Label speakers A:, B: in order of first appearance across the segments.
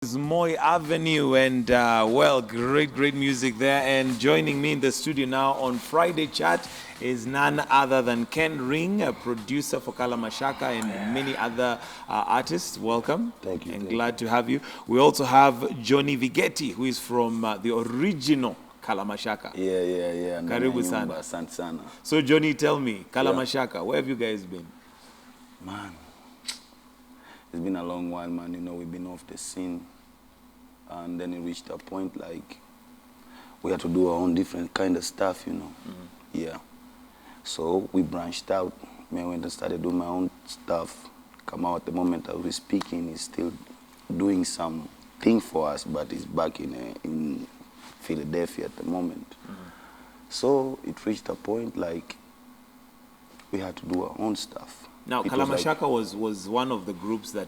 A: Forbes Moy Avenue, and well, great music there. And joining me in the studio now on Friday Chat is none other than Ken Ring, a producer for Kala Mashaka and many other artists. Welcome.
B: Thank you.
A: And glad to have you. We also have Johnny Vigeti, who is from the original Kala Mashaka.
B: Yeah.
A: Karibu sana.
B: Asante sana.
A: So Johnny, tell me, Kala Mashaka, where have you guys been?
B: Man, it's been a long while, man. You know, we've been off the scene. And then it reached a point like we had to do our own different kind of stuff, you know. Yeah. So we branched out. I went and started doing my own stuff. Kamau at the moment I was speaking is still doing some thing for us, but he's back in Philadelphia at the moment. So it reached a point like we had to do our own stuff.
A: Now, Kala Mashaka was one of the groups that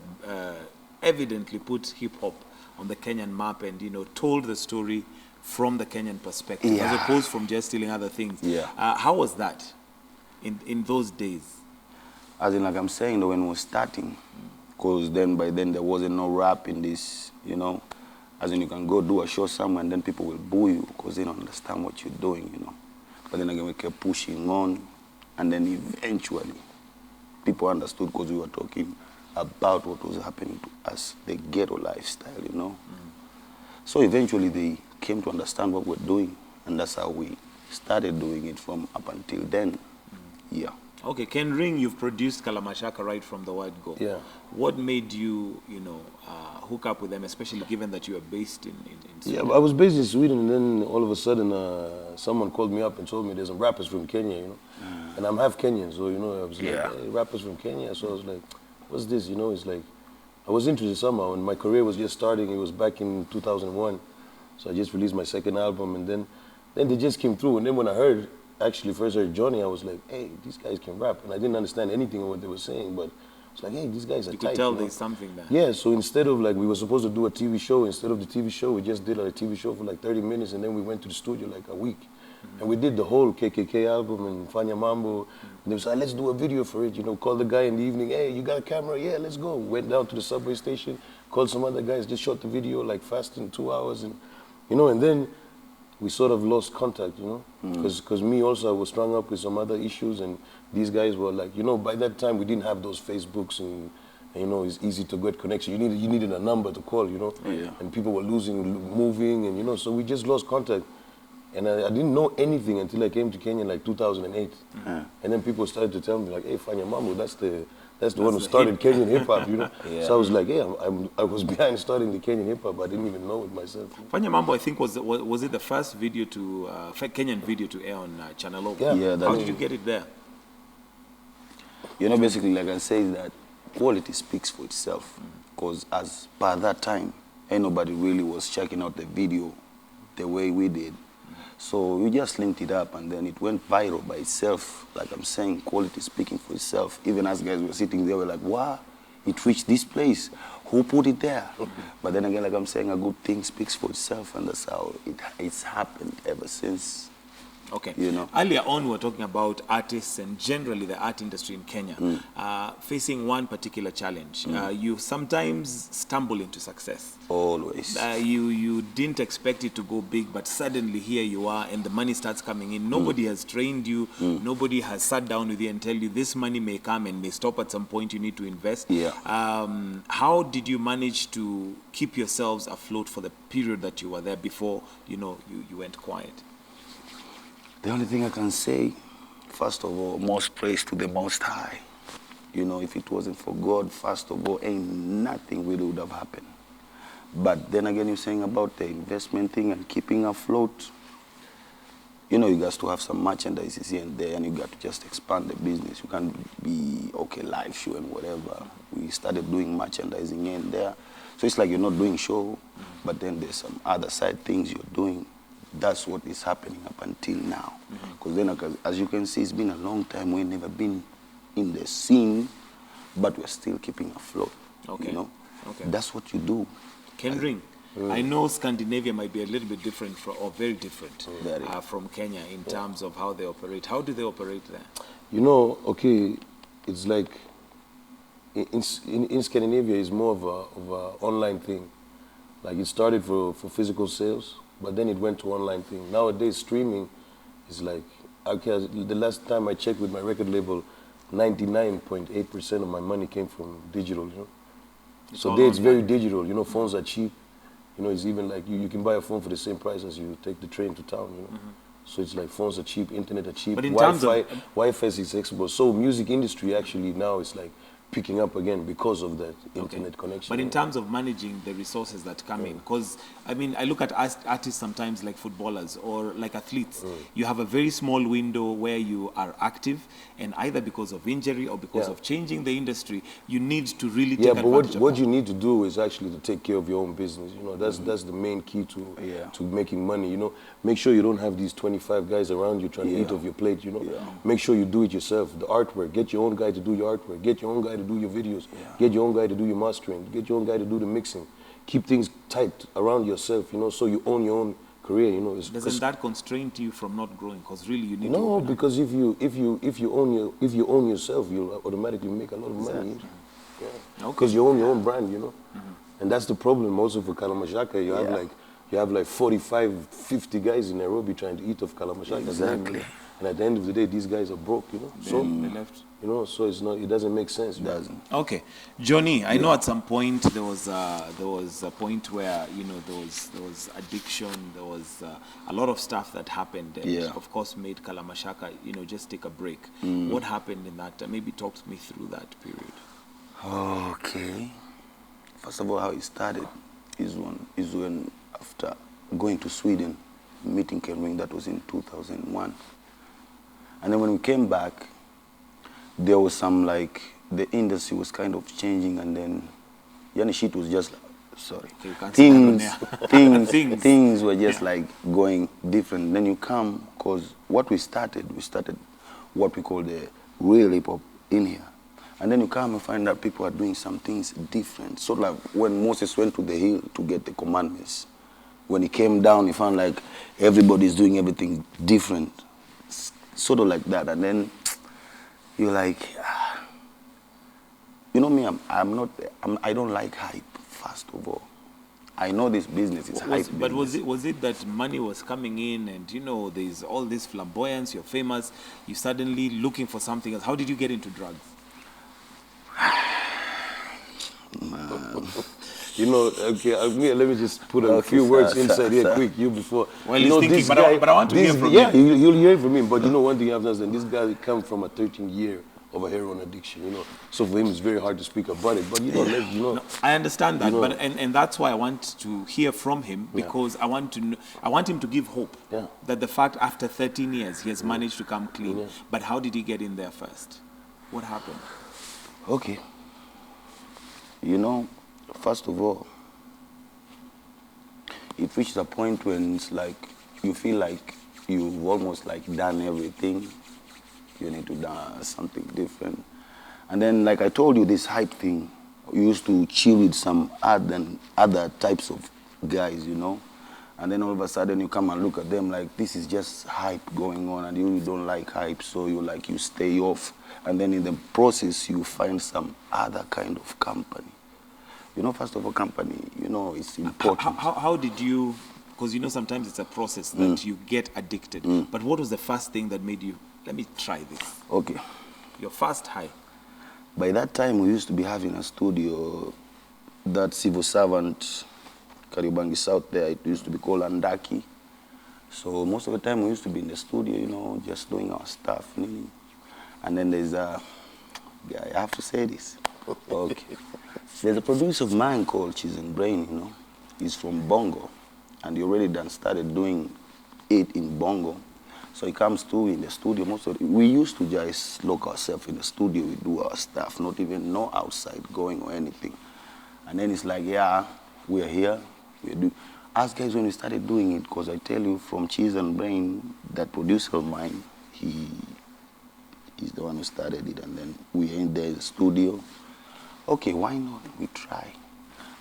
A: evidently put hip-hop on the Kenyan map and, you know, told the story from the Kenyan perspective, as opposed from just stealing other things. How was that in those days?
B: As in, like I'm saying, though, when we were starting, because by then there wasn't no rap in this, you know. As in, you can go do a show somewhere and then people will boo you because they don't understand what you're doing, you know. But then again, we kept pushing on, and then eventually people understood because we were talking about what was happening to us, the ghetto lifestyle, you know. So eventually they came to understand what we're doing, and that's how we started doing it from up until then. Yeah.
A: Okay, Ken Ring, you've produced Kala Mashaka right from the word go.
B: Yeah.
A: What made you, you know, hook up with them, especially given that you are based in Sweden?
C: Yeah, I was based in Sweden, and then all of a sudden someone called me up and told me there's some rappers from Kenya, you know. And I'm half Kenyan, so, you know, I was like, hey, rappers from Kenya. So I was like, what's this, you know? It's like, I was interested somehow, and my career was just starting. It was back in 2001. So I just released my second album, and then they just came through. And then when I first heard Johnny, I was like, hey, these guys can rap. And I didn't understand anything of what they were saying, but it's like, hey, these guys are tight.
A: You could tell there's something there.
C: Yeah, so instead of like, we were supposed to do a TV show, instead of the TV show, we just did a TV show for like 30 minutes, and then we went to the studio like a week. And we did the whole KKK album and Fanya Mambo. And they was like, let's do a video for it, you know, call the guy in the evening, hey, you got a camera? Yeah, let's go. Went down to the subway station, called some other guys, just shot the video like fast in 2 hours. And, you know, and then we sort of lost contact, you know, because me also, I was strung up with some other issues, and these guys were like, you know, by that time we didn't have those Facebooks and you know, it's easy to get connection. You needed a number to call, you know, and people were moving, and, you know, so we just lost contact. And I didn't know anything until I came to Kenya in like 2008. And then people started to tell me like, hey, Fanya Mambo, that's the one who started Kenyan hip hop, you know. So I was like, hey, I was behind starting the Kenyan hip hop. I didn't even know it myself.
A: Fanya Mambo, I think, was it the first video to Kenyan video to air on Channel O?
B: Yeah.
A: How did you get it there?
B: You know, basically, like I say, that quality speaks for itself. Because as by that time, ain't nobody really was checking out the video the way we did. So we just linked it up, and then it went viral by itself. Like I'm saying, quality speaking for itself. Even as guys were sitting there, we're like, wow, it reached this place. Who put it there? But then again, like I'm saying, a good thing speaks for itself, and that's how it's happened ever since.
A: Okay.
B: You know?
A: Earlier on, we were talking about artists and generally the art industry in Kenya facing one particular challenge. You sometimes stumble into success.
B: Always.
A: You didn't expect it to go big, but suddenly here you are, and the money starts coming in. Nobody has trained you. Nobody has sat down with you and tell you this money may come and may stop at some point. You need to invest. How did you manage to keep yourselves afloat for the period that you were there before, you know, you went quiet?
B: The only thing I can say, first of all, most praise to the Most High. You know, if it wasn't for God, first of all, ain't nothing really would have happened. But then again, you're saying about the investment thing and keeping afloat. You know, you got to have some merchandise here and there, and you got to just expand the business. You can't be, okay, live show and whatever. We started doing merchandising here and there. So it's like you're not doing show, but then there's some other side things you're doing. That's what is happening up until now. Because then, as you can see, it's been a long time. We've never been in the scene, but we're still keeping afloat.
A: Okay.
B: You know?
A: Okay.
B: That's what you do.
A: Ken Ring, I know Scandinavia might be a little bit different or very different from Kenya in terms of how they operate. How do they operate there?
C: You know, okay, it's like in Scandinavia, it's more of a online thing. Like it started for physical sales, but then it went to online thing. Nowadays, streaming is like, okay, the last time I checked with my record label, 99.8% of my money came from digital, you know. So there it's very digital, you know, phones are cheap. You know, it's even like you can buy a phone for the same price as you take the train to town, you know. So it's like phones are cheap, internet are cheap,
A: But in terms of
C: Wi-Fi is accessible. So music industry actually now is like picking up again because of that internet connection.
A: But in terms of managing the resources that come in, because I mean, I look at artists sometimes like footballers or like athletes. You have a very small window where you are active, and either because of injury or because of changing the industry, you need to really take advantage of
C: what you need to do is actually to take care of your own business. You know, that's the main key to making money. You know, make sure you don't have these 25 guys around you trying to eat off your plate. You know, make sure you do it yourself. The artwork, get your own guy to do your artwork. Get your own guy to do your videos. Get your own guy to do your mastering. Get your own guy to do the mixing. Keep things tight around yourself, you know, so you own your own career, you know.
A: Doesn't that constrain you from not growing? Because really you need to
C: No, because if you own yourself, you'll automatically make a lot of money. Because you own your own brand, you know. And that's the problem also for Kalamashaka. You have like 45, 50 guys in Nairobi trying to eat off Kalamashaka.
B: Exactly.
C: And at the end of the day, these guys are broke, you know. So
A: they left.
C: You know, so it doesn't make sense.
B: It doesn't.
A: Okay, Johnny. I know at some point there was a point where, you know, there was addiction. There was a lot of stuff that happened, and of course made Kalamashaka, you know, just take a break. What happened in that? Maybe talk to me through that period.
B: Okay. First of all, how it started is when after going to Sweden, meeting Kenring, that was in 2001, and then when we came back, there was some, like, the industry was kind of changing, and then yani shit was just things were just like going different. Then you come, because what we started what we call the real hip hop in here, and then you come and find that people are doing some things different. So like when Moses went to the hill to get the commandments, when he came down, he found like everybody's doing everything different, sort of like that, and then you're like, you know me, I don't like hype, first of all. I know this business is hype.
A: But was it that money was coming in, and, you know, there's all this flamboyance, you're famous, you're suddenly looking for something else? How did you get into drugs?
C: You know, okay, let me just put a few words inside here quick. Before.
A: Well, he's thinking, but I want to hear from you.
C: Yeah, you'll hear from him. But you know, one thing I have to understand, this guy comes from a 13-year of a heroin addiction, you know. So for him, it's very hard to speak about it. But, you know,
A: No, I understand that, you know, but and that's why I want to hear from him, because I want him to give hope that the fact after 13 years he has managed to come clean. But how did he get in there first? What happened?
B: Okay. You know, first of all, it reaches a point when it's like you feel like you've almost like done everything. You need to do something different. And then, like I told you, this hype thing, we used to chill with some other types of guys, you know. And then all of a sudden you come and look at them like this is just hype going on, and you don't like hype, so you stay off. And then in the process you find some other kind of company. You know, first of all, company, you know, it's important.
A: How did you, because, you know, sometimes it's a process that you get addicted. But what was the first thing that made you, let me try this?
B: Okay.
A: Your first high.
B: By that time, we used to be having a studio, that civil servant, Kariobangi South there, it used to be called Andaki. So most of the time we used to be in the studio, you know, just doing our stuff. And then there's a, I have to say this. Okay. There's a producer of mine called Cheese and Brain, you know. He's from Bongo, and he already started doing it in Bongo. So he comes to in the studio. We used to just lock ourselves in the studio, we do our stuff, not even no outside going or anything. And then it's like, yeah, we're here, we do. Us guys, when we started doing it, because I tell you, from Cheese and Brain, that producer of mine, he's the one who started it, and then we in the studio. Okay, why not? We try.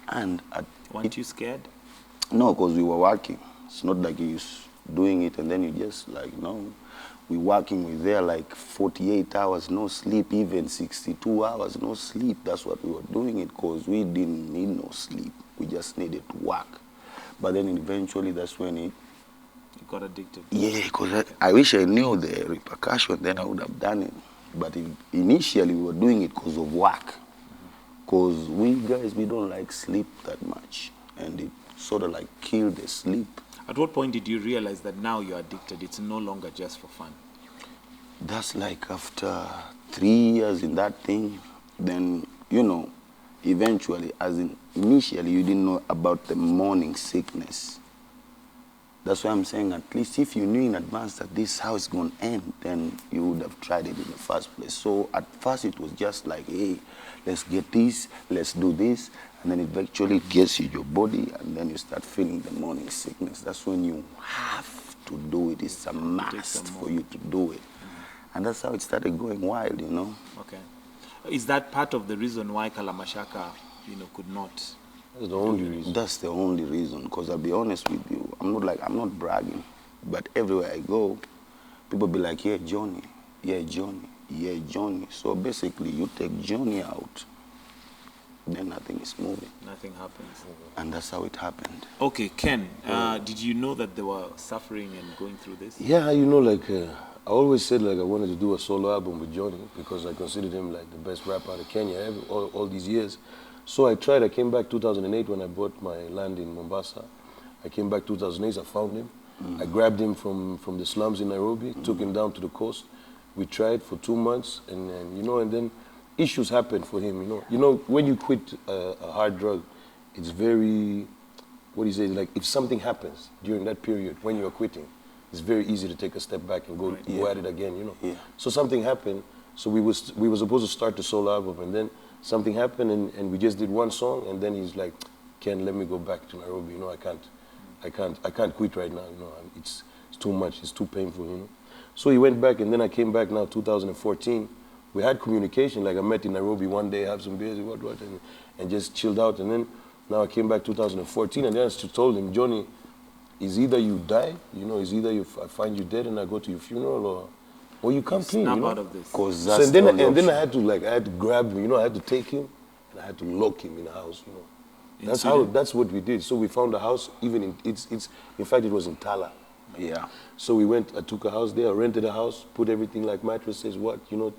B: And
A: weren't you scared?
B: No, because we were working. It's not like you're doing it and then you just like, no. We're working, we're there like 48 hours, no sleep, even 62 hours, no sleep. That's what we were doing it, because we didn't need no sleep. We just needed to work. But then eventually that's when it...
A: You got addicted.
B: Yeah, because I wish I knew the repercussion, then I would have done it. But initially we were doing it because of work. Because we guys, we don't like sleep that much. And it sort of like killed the sleep.
A: At what point did you realize that now you're addicted? It's no longer just for fun.
B: That's like after 3 years in that thing, then, you know, eventually, initially you didn't know about the morning sickness. That's why I'm saying, at least if you knew in advance that this is how it's going to end, then you would have tried it in the first place. So at first it was just like, hey, let's get this, let's do this, and then eventually it gets you your body, and then you start feeling the morning sickness. That's when you have to do it. It's a must for you to do it. And that's how it started going wild, you know.
A: Okay. Is that part of the reason why Kalamashaka, you know, could not?
C: That's the only reason.
B: That's the only reason. Because I'll be honest with you, I'm not bragging, but everywhere I go, people be like, yeah, Johnny, yeah, Johnny, yeah, Johnny. So basically, you take Johnny out, then nothing is moving.
A: Nothing happens.
B: And that's how it happened.
A: Okay, Ken, did you know that they were suffering and going through this?
C: Yeah, you know, like, I always said, like, I wanted to do a solo album with Johnny because I considered him, like, the best rapper out of Kenya all these years. So I tried. I came back 2008 when I bought my land in Mombasa. I came back 2008. I found him. I grabbed him from the slums in Nairobi, took him down to the coast. We tried for 2 months, and you know, and then issues happened for him. You know, when you quit a hard drug, it's very, what do you say? Like if something happens during that period when you are quitting, it's very easy to take a step back and go at it again. You know.
B: Yeah.
C: So something happened. So we were supposed to start the solo album, and then something happened, and we just did one song, and then he's like, Ken, let me go back to Nairobi. You know, I can't quit right now. You know, it's too much. It's too painful. You know. So he went back, and then I came back now 2014. We had communication. Like I met in Nairobi one day, have some beers, and just chilled out. And then now I came back 2014, and then I told him, Johnny, is either you die, you know, is either I find you dead and I go to your funeral, or you come clean, you know?
A: Out of this.
C: So and then I had to grab him, you know, I had to take him and I had to lock him in the house, you know. That's what we did. So we found a house, even in fact it was in Tala.
B: Yeah.
C: So I took a house there, I rented a house, put everything like mattresses,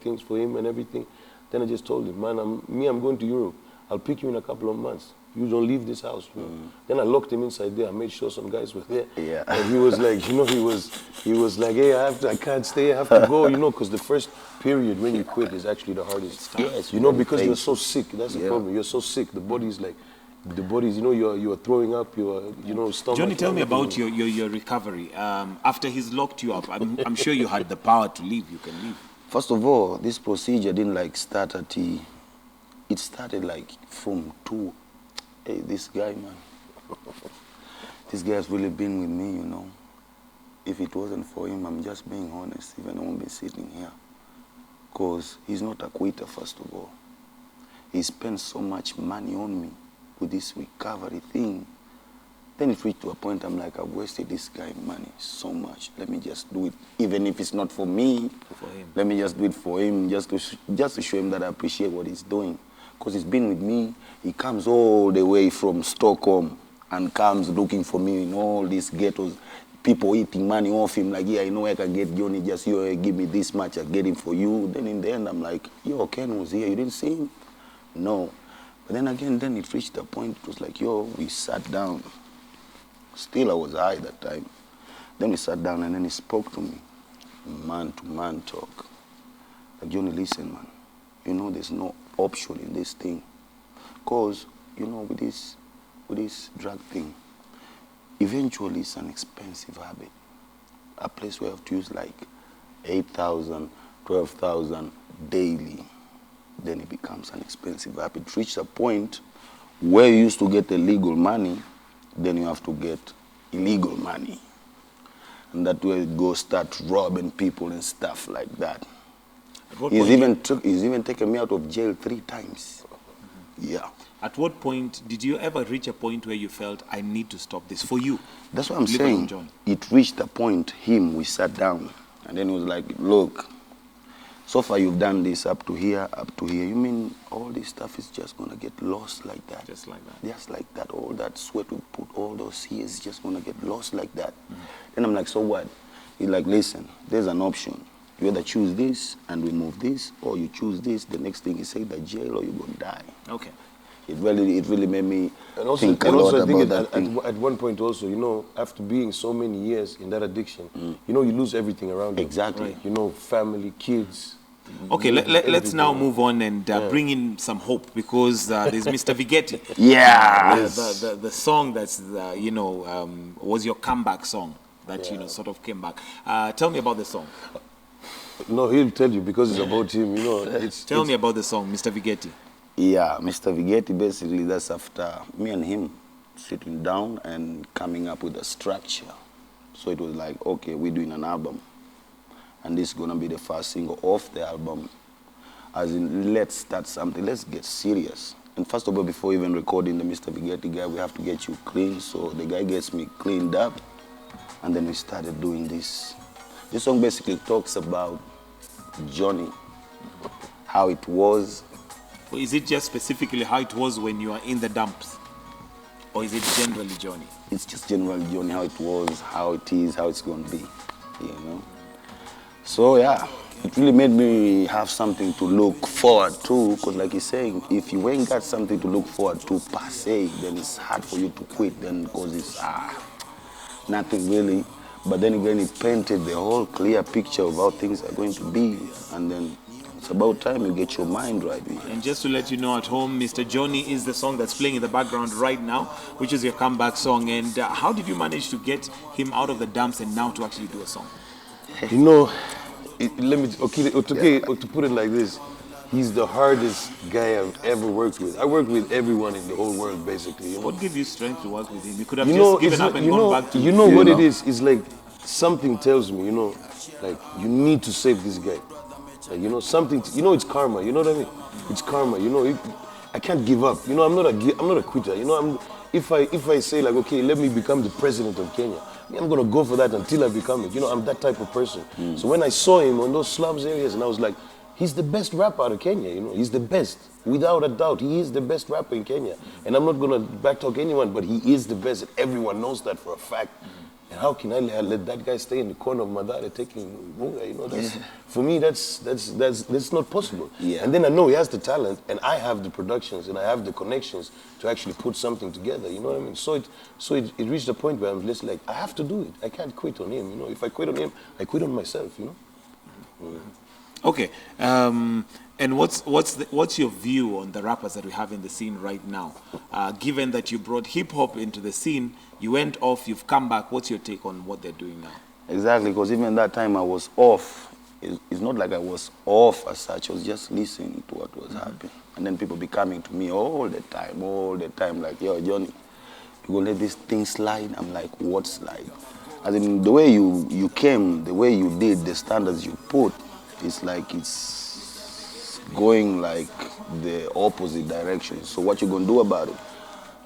C: things for him and everything. Then I just told him, man, I'm going to Europe. I'll pick you in a couple of months. You don't leave this house. You know? Then I locked him inside there. I made sure some guys were there.
B: Yeah.
C: And he was like, you know, he was like, hey, I can't stay. I have to go. You know, because the first period when you quit is actually the hardest.
B: Yes.
C: You know, because you're so sick. That's the problem. You're so sick. The body's, you know, you're throwing up. Stomach.
A: Johnny, tell me about your recovery. After he's locked you up, I'm sure you had the power to leave. You can leave.
B: First of all, this procedure didn't start at it started from 2. Hey, this guy, man. This guy has really been with me, you know. If it wasn't for him, I'm just being honest, even I won't be sitting here. Because he's not a quitter, first of all. He spent so much money on me with this recovery thing. Then it reached to a point I'm like, I've wasted this guy money so much. Let me just do it. Even if it's not for me, let me just do it for him, just to show him that I appreciate what he's doing. Because he's been with me. He comes all the way from Stockholm and comes looking for me in all these ghettos. People eating money off him, like, yeah, I know I can get Johnny, just you give me this much, I get him for you. Then in the end, I'm like, yo, Ken was here, you didn't see him? No. But then again, then it reached a point, it was like, yo, we sat down. Still, I was high that time. Then we sat down and then he spoke to me. Man-to-man talk. Like, Johnny, listen, man. You know, there's no option in this thing. Because, you know, with this drug thing, eventually it's an expensive habit. A place where you have to use like 8,000, 12,000 daily. Then it becomes an expensive habit. It reaches a point where you used to get the legal money, then you have to get illegal money. And that way it goes start robbing people and stuff like that. He's even taken me out of jail 3 times. Yeah.
A: At what point did you ever reach a point where you felt, I need to stop this for you?
B: That's what I'm saying. It reached a point, we sat down, and then he was like, look, so far you've done this up to here. You mean all this stuff is just gonna get lost like that?
A: Just like that.
B: Just like that. All that sweat we put, all those years, just gonna get lost like that. Then I'm like, so what? He's like, listen, there's an option. You either choose this and remove this, or you choose this. The next thing is either jail or you're gonna die.
A: Okay.
B: It really made me think
C: and
B: a lot
C: also I think
B: about that thing.
C: at one point also, you know, after being so many years in that addiction, you know, you lose everything around you.
B: Exactly.
A: Right.
C: You know, family, kids.
A: Okay, let's now move on and bring in some hope, because there's Mr. Vigeti.
B: Yes.
A: The song that's, you know, was your comeback song that, you know, sort of came back. Tell me about the song.
C: No, he'll tell you because it's about him, you know.
A: Tell me about the song, Mr. Vigeti.
B: Yeah, Mr. Vigeti, basically, that's after me and him sitting down and coming up with a structure. So it was like, okay, we're doing an album. And this is going to be the first single off the album. As in, let's start something, let's get serious. And first of all, before even recording the Mr. Vigeti guy, we have to get you clean. So the guy gets me cleaned up. And then we started doing this. This song basically talks about Johnny, how it was.
A: Is it just specifically how it was when you are in the dumps? Or is it generally Johnny?
B: It's just generally Johnny, how it was, how it is, how it's going to be, you know. So yeah, it really made me have something to look forward to, because like he's saying, if you ain't got something to look forward to per se, then it's hard for you to quit then, because it's nothing really. But then again, it painted the whole clear picture of how things are going to be, and then it's about time you get your mind right.
A: And just to let you know at home, Mr. Johnny is the song that's playing in the background right now, which is your comeback song. And how did you manage to get him out of the dumps and now to actually do a song?
C: You know, to put it like this, he's the hardest guy I've ever worked with. I worked with everyone in the whole world, basically. You know?
A: What gave you strength to work with him? You could have
C: You
A: just
C: know,
A: given
C: it's
A: up
C: like-
A: and
C: you
A: gone
C: know,
A: back to...
C: You know
B: You
C: what
B: know?
C: it is? It's like something tells me, you know, like you need to save this guy. Like, you know, something, you know, it's karma, you know what I mean? It's karma, you know, I can't give up. You know, I'm not a quitter. You know, if I say like, okay, let me become the president of Kenya, I'm gonna go for that until I become it. You know, I'm that type of person. So when I saw him on those slums areas, and I was like, he's the best rapper out of Kenya, you know, he's the best. Without a doubt, he is the best rapper in Kenya. And I'm not gonna backtalk anyone, but he is the best, and everyone knows that for a fact. And how can I let that guy stay in the corner of Madare taking Munga? You know, for me, that's not possible.
B: Yeah.
C: And then I know he has the talent, and I have the productions, and I have the connections to actually put something together. You know what I mean? So it reached a point where I'm just like, I have to do it. I can't quit on him. You know, if I quit on him, I quit on myself. You know.
A: Okay. And what's your view on the rappers that we have in the scene right now? Given that you brought hip hop into the scene, you went off, you've come back. What's your take on what they're doing now?
B: Exactly, because even that time I was off. It's not like I was off as such. I was just listening to what was happening. And then people be coming to me all the time, like, yo, Johnny, you gonna let this thing slide? I'm like, what slide? As in, the way you came, the way you did, the standards you put, it's like it's going like the opposite direction. So what you gonna do about it?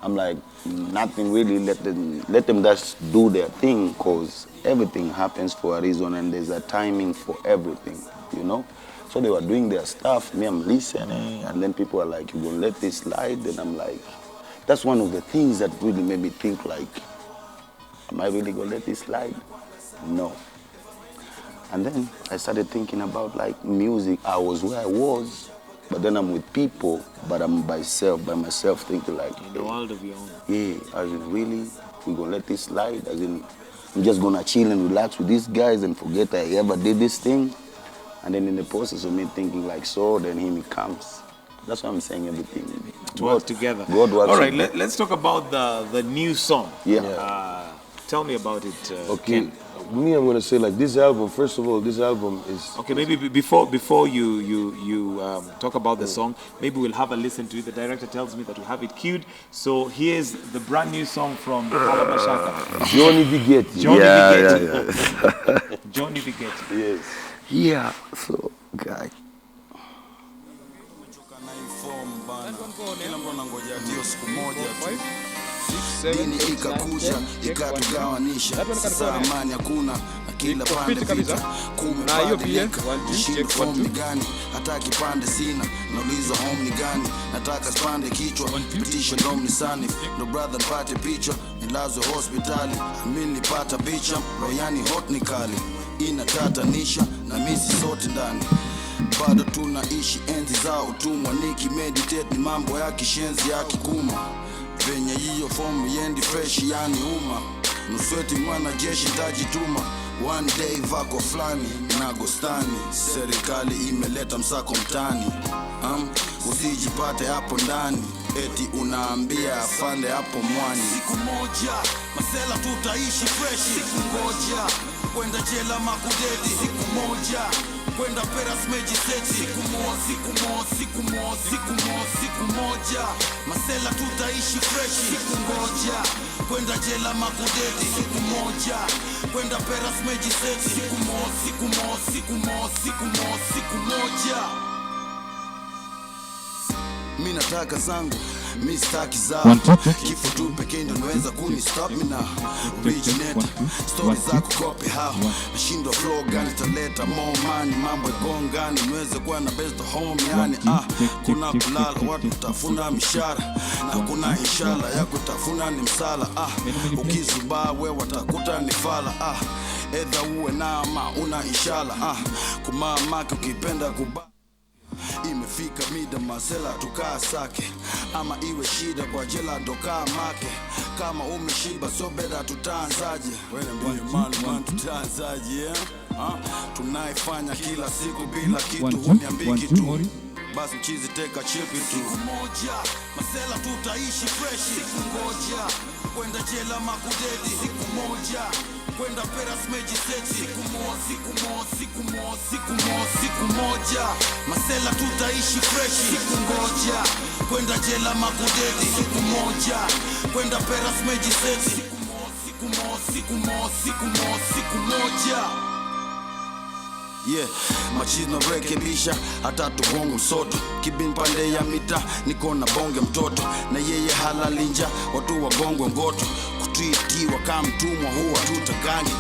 B: I'm like, nothing really. Let them just do their thing, because everything happens for a reason, and there's a timing for everything, you know. So they were doing their stuff. Me, I'm listening, and then people are like, "You gonna let this slide?" Then I'm like, that's one of the things that really made me think like, am I really gonna let this slide? No. And then I started thinking about like music. I was where I was, but then I'm with people, but I'm by myself, thinking like,
A: In the world of your own.
B: yeah, as in really, we gonna let this slide? As in, I'm just gonna chill and relax with these guys and forget I ever did this thing? And then in the process of me thinking like, so then him he comes. That's why I'm saying everything.
A: To work together.
B: God works.
A: All right, let's talk about the new song.
B: Yeah.
A: Tell me about it,
C: Okay.
A: Ken.
C: Me, I'm gonna say like this album. First of all, this album is.
A: Okay, maybe before you talk about the song, maybe we'll have a listen to it. The director tells me that we have it queued. So here's the brand new song from Alabashaka.
C: Johnny Vigeti.
A: Johnny Vigeti.
B: Yeah.
A: Johnny Vigeti.
C: Yes.
B: Yeah, so guy. dini ikakuja ikatugawanisha. Sasa amani hakuna na kila pande vita, kumebadilika. Jishinda form ni gani? Hata kipande sina, nauliza home ni gani? Nataka spande kichwa, pitisha dom ni sani. No brother nipate picha, nilazwe hospitali. Mimi nilipata picha, royani hot ni kali. Inatatanisha na misi sote ndani. Bado tunaishi enzi za utumwa, nikimeditate ni mambo ya kishenzi ya kikuma. Venye hiyo fomu yendi fresh yani uma, nusweti mwana jeshi tajituma. One day vako flani na gostani, serikali imeleta msako mtani. Usijipate hapo ndani, eti unaambia afande hapo mwani. Siku moja masela tutaishi fresh, siku ngoja kwenda jela makudedi. Siku moja kwenda peras meji seti. Siku moja masela tutaishi fresh, siku ngoja kwenda jela makudedi. Siku moja kwenda peras meji seti. Siku moja mi nataka zangu, mi staki zao. Kifo tu pekee ndio naweza kunistop me now. Originate stories za kukopi how nashindwa flow gani taleta more money. Mambo igongani niweze kuwa na best home yani. Kuna kulala watu tafuna mishara, na kuna inshallah ya kutafuna ni msala. Ukizubaa we watakuta ni fala. Edha uwe na ama una inshallah. Kumamake ukipenda kuba. Imefika mida masela tukaa sake, ama iwe shida kwa jela dokaa make. Kama umeshiba so beda tutaanzaje? Wene mbili man tutaanzaje? Tunaifanya kila siku bila kitu, uniambiki tu basi mchizi teka chipi tu. Siku moja masela tutaishi fresh, siku ngoja kwenda jela makudedi. Siku moja kwenda peras meji seti. Siku moja masela tutaishi fresh, siku ngoja kwenda jela makudedi. Siku moja kwenda peras meji seti. Siku moja yeah, machino rekebisha hata tugongo msoto. Kibin pande ya mita niko na bonge mtoto, na yeye halalinja watu wagongwe ngoto. Kutitiwa kama mtumwa huwa tutagangi.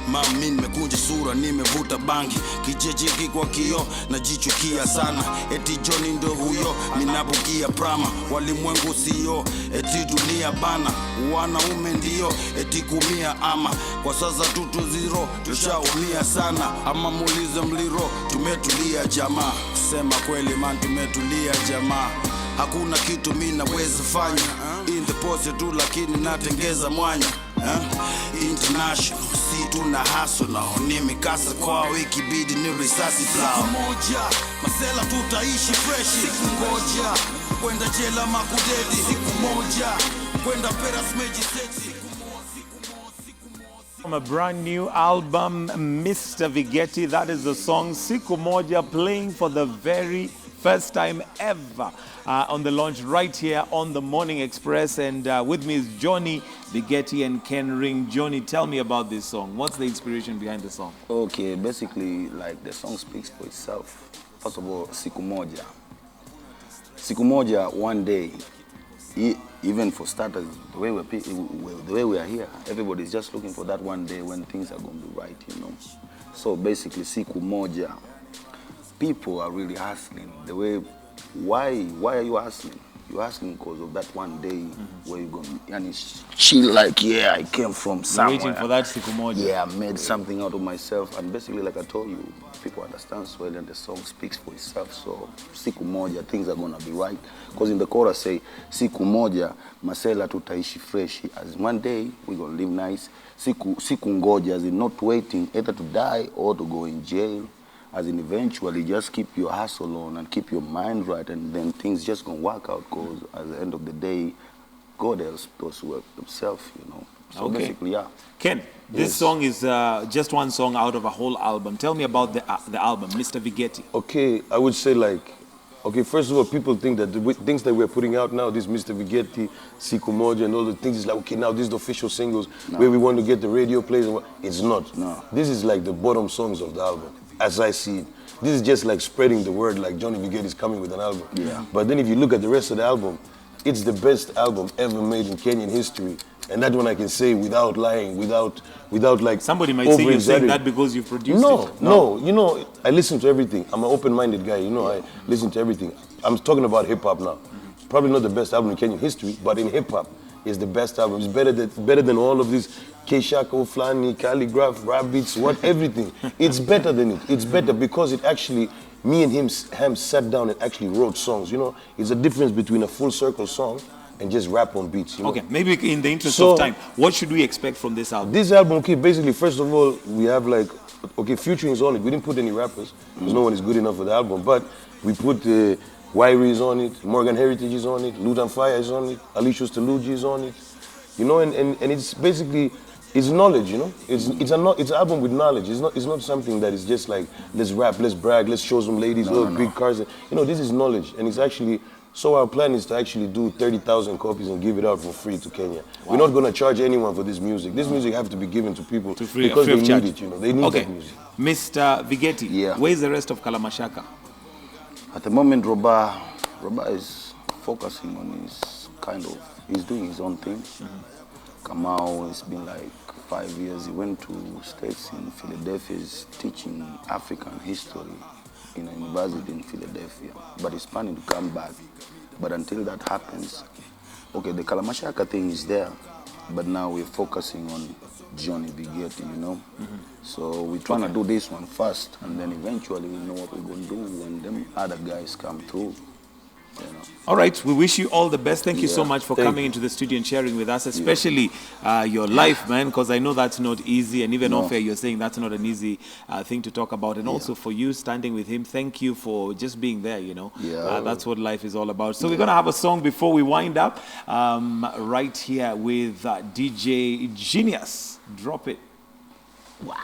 B: Mami nimekunja sura nimevuta bangi, kijeji kwa kio najichukia sana. Eti Johnny ndo huyo minabukia prama, walimwengu sio eti dunia bana. Wanaume ndio eti kumia, ama kwa sasa tutu zero tushaumia sana. Ama muulize mliro tumetulia jamaa, kusema kweli man tumetulia jamaa. Hakuna kitu mimi naweza fanya in the pose tu, lakini natengeza mwanya. International si tuna hustle now, ni mikasa kwa wiki bidi ni risasi plow. Siku moja masela tutaishi fresh, siku ngoja kwenda jela makudedi. Siku moja kwenda peras meji seti.
A: From a brand new album, Mr. Vigeti, that is the song Siku Moja, playing for the very first time ever on the launch right here on the Morning Express. And with me is Johnny Vigeti and Ken Ring. Johnny, tell me about this song. What's the inspiration behind the song?
B: Okay, basically, like the song speaks for itself. First of all, Siku Moja. Siku Moja, one day. Even for starters, the way we are here, everybody's just looking for that one day when things are going to be right, you know. So basically, Siku Moja, people are really hustling. The way, why are you hustling? You're hustling because of that one day where you're going to chill like, yeah, I came from somewhere.
A: Waiting for that Siku Moja.
B: Yeah, I made something out of myself. And basically, like I told you, people understand Swahili and the song speaks for itself. So, Siku Moja, things are going to be right. Because in the chorus say, Siku Moja, masela tutaishi fresh. As one day, we're going to live nice. Siku ngoja, as in not waiting either to die or to go in jail. As in eventually just keep your hustle on and keep your mind right, and then things just gonna work out, because at the end of the day, God helps those who help themselves, you know. So basically, yeah.
A: Ken, this song is just one song out of a whole album. Tell me about the album, Mr. Vigeti.
C: Okay, I would say okay, first of all, people think that the things that we're putting out now, this Mr. Vigeti, Siku Moja, and all the things, is like, okay, now this is the official singles where we want to get the radio plays. And it's not.
B: No.
C: This is like the bottom songs of the album, as I see it. This is just like spreading the word, like Johnny Vigeti is coming with an album.
B: Yeah.
C: But then if you look at the rest of the album, it's the best album ever made in Kenyan history. And that one I can say without lying, without like
A: Somebody might say you're saying that because you produced it.
C: No, you know, I listen to everything. I'm an open-minded guy, you know, I listen to everything. I'm talking about hip-hop now. Probably not the best album in Kenyan history, but in hip-hop, it's the best album. It's better than all of these K-Shako, Flani, Calligraph, Rabbits, everything. It's better than it. It's better because it actually, me and him sat down and actually wrote songs, you know. It's a difference between a full circle song and just rap on beats, you know?
A: Okay, maybe in the interest of time, what should we expect from this album?
C: This album, okay, basically, first of all, we have like, okay, featurings on it. We didn't put any rappers, because no one is good enough for the album, but we put Wyrie is on it, Morgan Heritage is on it, Lutan Fire is on it, Alicious Taluji is on it, you know, and it's basically, it's knowledge, you know? It's an album with knowledge. It's not something that is just like, let's rap, let's brag, let's show some ladies, big cars. You know, this is knowledge, and it's actually, so our plan is to actually do 30,000 copies and give it out for free to Kenya. Wow. We're not going to charge anyone for this music. This music have to be given to people because they need it, you know. They need that music.
A: Mr. Vigeti, where's the rest of Kalamashaka?
B: At the moment, Roba is focusing on he's doing his own thing. Kamau, it's been like 5 years. He went to States in Philadelphia, he's teaching African history in a university in Philadelphia, but he's planning to come back. But until that happens, okay, the Kalamashaka thing is there, but now we're focusing on Johnny Vigeti, you know? So we're trying to do this one first, and then eventually we know what we're going to do when them other guys come through. You know.
A: All right, we wish you all the best. Thank you so much for coming into the studio and sharing with us, especially your life, man, because I know that's not easy, and even off air you're saying that's not an easy thing to talk about, and also for you standing with him, thank you for just being there, you know. That's what life is all about. So we're going to have a song before we wind up, right here with DJ Genius. Drop it. Wow.